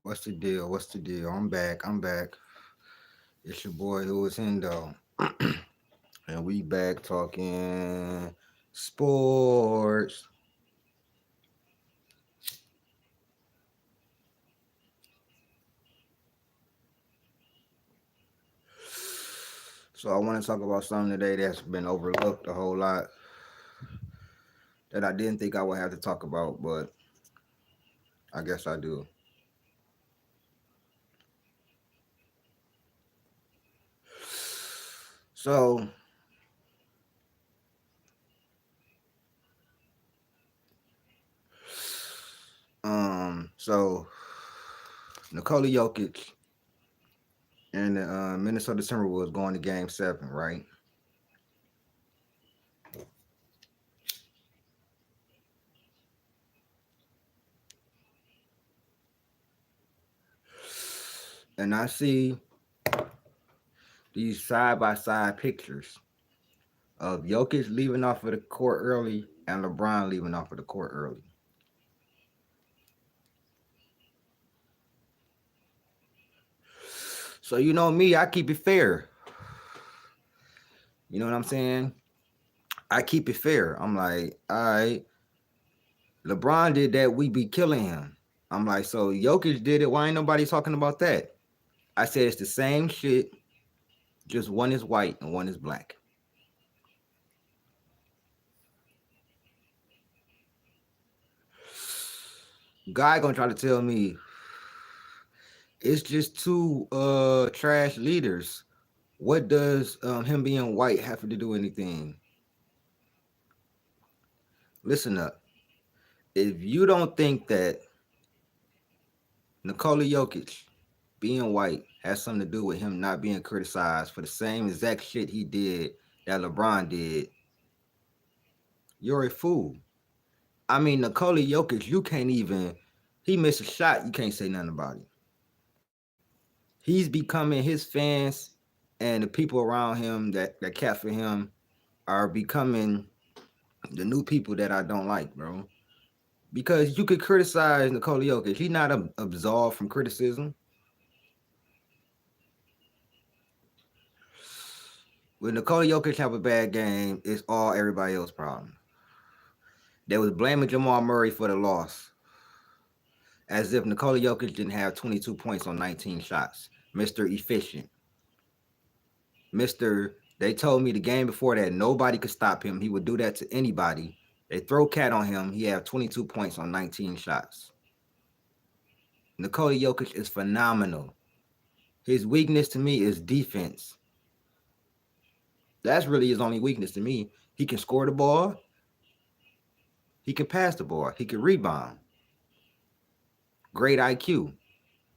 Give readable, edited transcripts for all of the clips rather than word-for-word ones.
What's the deal? What's the deal? I'm back. I'm back. It's your boy who was in though. And we back talking sports. So I want to talk about something today that's been overlooked a whole lot that I didn't think I would have to talk about, but I guess I do. So, so Nikola Jokic and the Minnesota Timberwolves going to Game 7, right? And I see these side by side pictures of Jokic leaving off of the court early and LeBron leaving off of the court early. So you know me, I keep it fair. You know what I'm saying? I keep it fair. I'm like, all right, LeBron did that, we be killing him. I'm like, so Jokic did it. Why ain't nobody talking about that? I said it's the same shit, just one is white and one is black. Guy gonna try to tell me it's just two trash leaders. What does him being white have to do anything? Listen up. If you don't think that Nikola Jokic being white has something to do with him not being criticized for the same exact shit he did that LeBron did, you're a fool. I mean, Nikola Jokic, you can't even, he missed a shot, you can't say nothing about it. He's becoming his fans and the people around him that care for him are becoming the new people that I don't like, bro. Because you could criticize Nikola Jokic. He's not absolved from criticism. When Nikola Jokic have a bad game, it's all everybody else's problem. They was blaming Jamal Murray for the loss, as if Nikola Jokic didn't have 22 points on 19 shots. Mr. Efficient. Mr. They told me the game before that nobody could stop him. He would do that to anybody. They throw cat on him. He had 22 points on 19 shots. Nikola Jokic is phenomenal. His weakness to me is defense. That's really his only weakness to me. He can score the ball. He can pass the ball. He can rebound. Great IQ.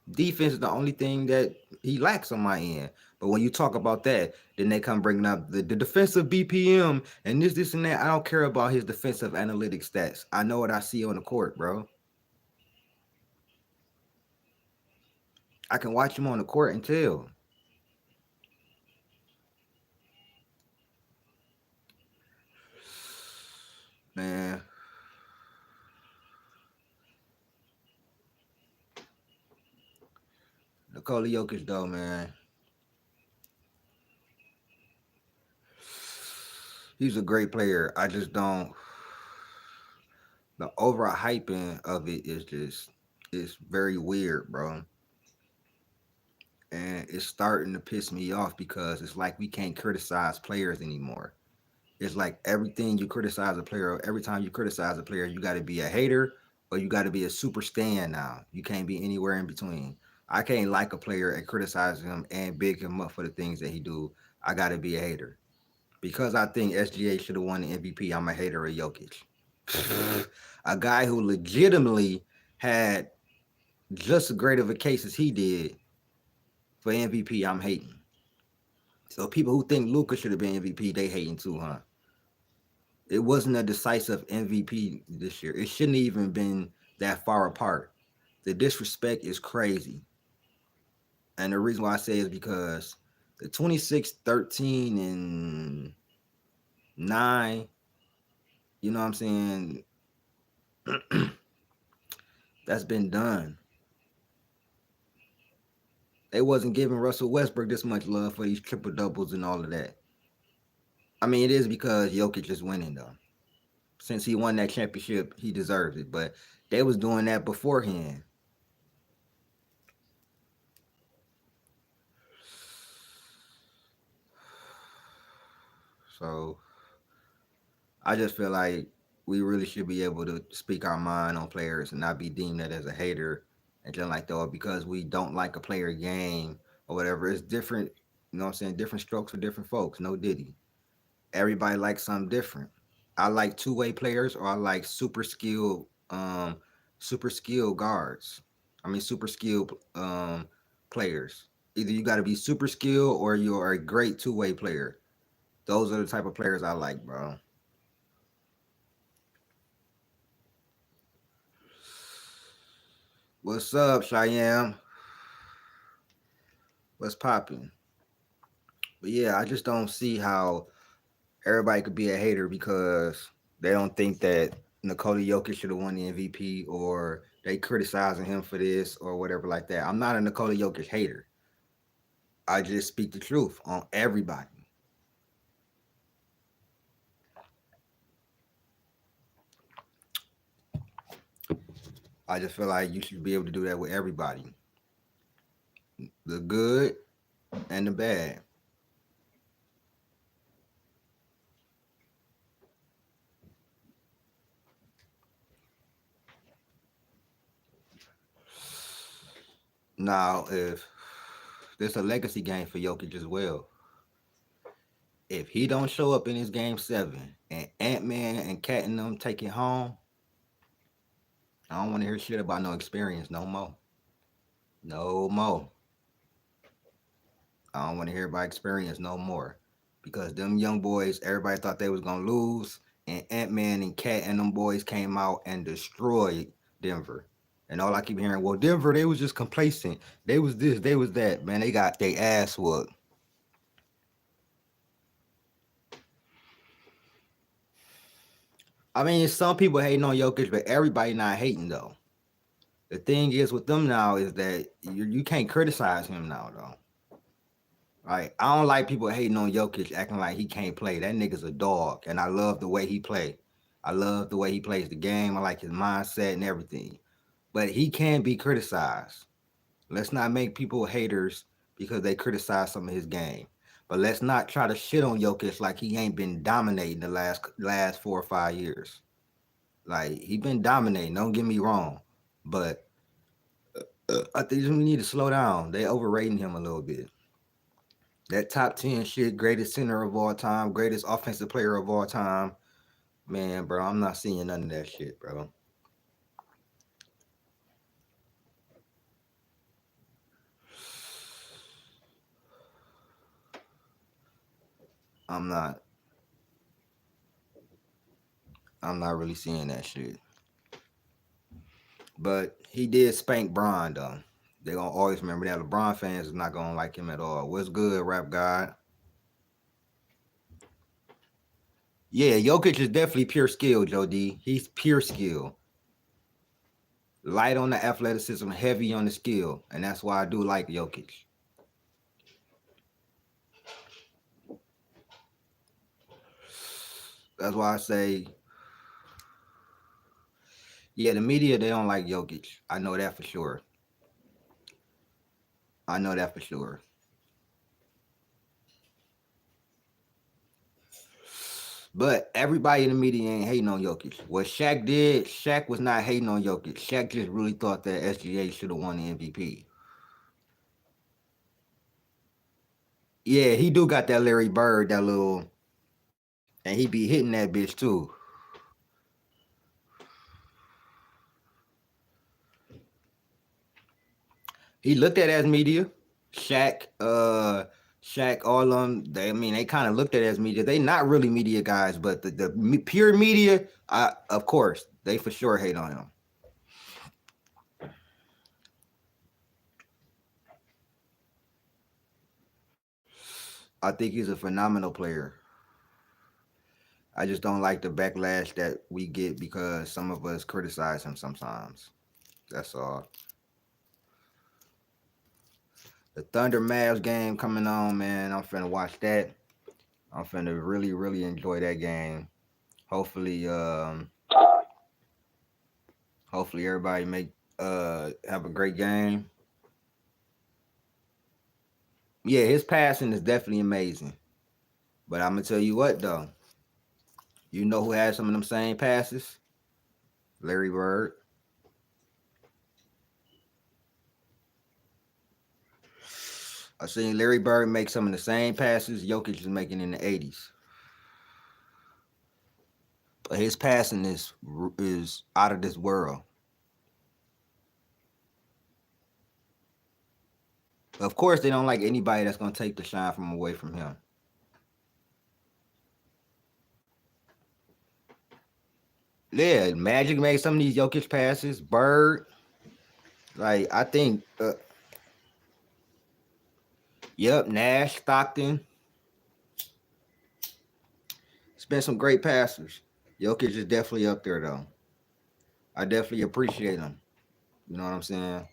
Defense is the only thing that he lacks on my end. But when you talk about that, then they come bringing up the defensive BPM and this, and that. I don't care about his defensive analytics stats. I know what I see on the court, bro. I can watch him on the court and tell. Man, Nikola Jokic, though, man. He's a great player. I just don't. The overhyping of it is just, it's very weird, bro. And it's starting to piss me off because it's like we can't criticize players anymore. It's like everything you criticize a player, every time you criticize a player, you got to be a hater or you got to be a super stan now. You can't be anywhere in between. I can't like a player and criticize him and big him up for the things that he do. I got to be a hater. Because I think SGA should have won the MVP, I'm a hater of Jokic. A guy who legitimately had just as great of a case as he did for MVP, I'm hating. So people who think Luka should have been MVP, they hating too, huh? It wasn't a decisive MVP this year. It shouldn't even been that far apart. The disrespect is crazy. And the reason why I say is because the 26, 13, and 9, you know what I'm saying? That's been done. they wasn't giving Russell Westbrook this much love for these triple doubles and all of that. I mean, it is because Jokic is winning though. Since he won that championship, he deserves it. But they was doing that beforehand. So I just feel like we really should be able to speak our mind on players and not be deemed that as a hater and just like though because we don't like a player game or whatever. It's different, you know what I'm saying? Different strokes for different folks. No diddy. Everybody likes something different. I like two-way players or I like super skilled guards. I mean super skilled players. Either you gotta be super skilled or you're a great two-way player. Those are the type of players I like, bro. What's up, Cheyenne? What's popping? But yeah, I just don't see how everybody could be a hater because they don't think that Nikola Jokic should have won the MVP or they criticizing him for this or whatever like that. I'm not a Nikola Jokic hater. I just speak the truth on everybody. I just feel like you should be able to do that with everybody. The good and the bad. Now, if there's a legacy game for Jokic as well, if he don't show up in his game 7 and Ant-Man and Cat and them take it home, I don't want to hear shit about no experience no more. No more. I don't want to hear about experience no more. Because them young boys, everybody thought they was gonna lose, and Ant-Man and Cat and them boys came out and destroyed Denver. And all I keep hearing, well, Denver, they was just complacent. They was this, they was that. Man, they got their ass whooped. I mean, some people hating on Jokic, but everybody not hating though. The thing is with them now is that you can't criticize him now though. Right? I don't like people hating on Jokic, acting like he can't play. That nigga's a dog, and I love the way he play. I love the way he plays the game. I like his mindset and everything. But he can be criticized. Let's not make people haters because they criticize some of his game. But let's not try to shit on Jokic like he ain't been dominating the last 4 or 5 years. Like he been dominating. Don't get me wrong, but I think we need to slow down. They overrating him a little bit. That top 10 shit, greatest center of all time, greatest offensive player of all time. Man, bro, I'm not seeing none of that shit, bro. I'm not I'm not really seeing that shit. But he did spank Bron though. They gonna always remember that. LeBron fans is not gonna like him at all. What's good, Rap God? Yeah, Jokic is definitely pure skill, Joe D. He's pure skill. Light on the athleticism, heavy on the skill. And that's why I do like Jokic. That's why I say, yeah, the media, they don't like Jokic. I know that for sure. I know that for sure. But everybody in the media ain't hating on Jokic. What Shaq did, Shaq was not hating on Jokic. Shaq just really thought that SGA should have won the MVP. Yeah, he do got that Larry Bird, that little, and he be hitting that bitch too. He looked at as media. Shaq, Shaq, all of them. They, I mean, they kind of looked at as media. They not really media guys, but the pure media, of course, they for sure hate on him. I think he's a phenomenal player. I just don't like the backlash that we get because some of us criticize him sometimes. That's all. The Thunder Mavs game coming on, man. I'm finna watch that. I'm finna really, really enjoy that game. Hopefully, hopefully everybody make have a great game. Yeah, his passing is definitely amazing. But I'm gonna tell you what though, you know who has some of them same passes? Larry Bird. I seen Larry Bird make some of the same passes Jokic is making in the '80s. But his passing is out of this world. Of course, they don't like anybody that's gonna take the shine from away from him. Yeah, Magic made some of these Jokic passes. Bird, like I think, yep, Nash, Stockton. It's been some great passers. Jokic is definitely up there though. I definitely appreciate him. You know what I'm saying?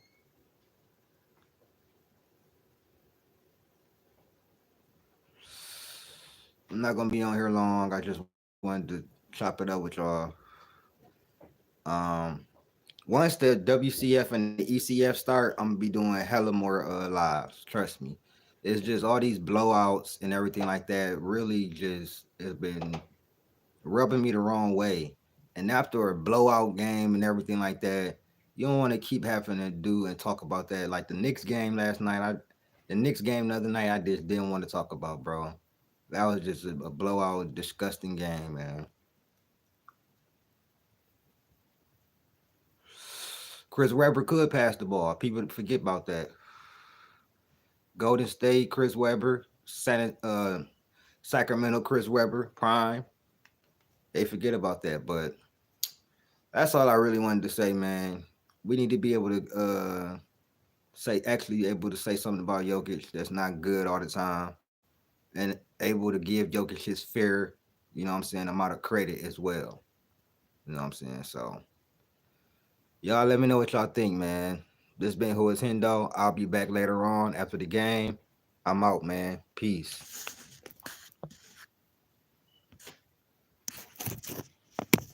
I'm not gonna be on here long. I just wanted to chop it up with y'all. Um, Once the WCF and the ECF start, I'm gonna be doing hella more lives. Trust me. It's just all these blowouts and everything like that. Really, just has been rubbing me the wrong way. And after a blowout game and everything like that, you don't want to keep having to do and talk about that. Like the Knicks game last night, the Knicks game the other night, I just didn't want to talk about, bro. That was just a blowout, disgusting game, man. Chris Webber could pass the ball. People forget about that. Golden State, Chris Webber, Sacramento, Chris Webber, Prime. They forget about that, but that's all I really wanted to say, man. We need to be able to actually able to say something about Jokic that's not good all the time, and able to give Jokic his fair, you know what I'm saying, amount of credit as well. You know what I'm saying? So y'all let me know what y'all think, man. This been Who is Hendo. I'll be back later on after the game. I'm out, man. Peace.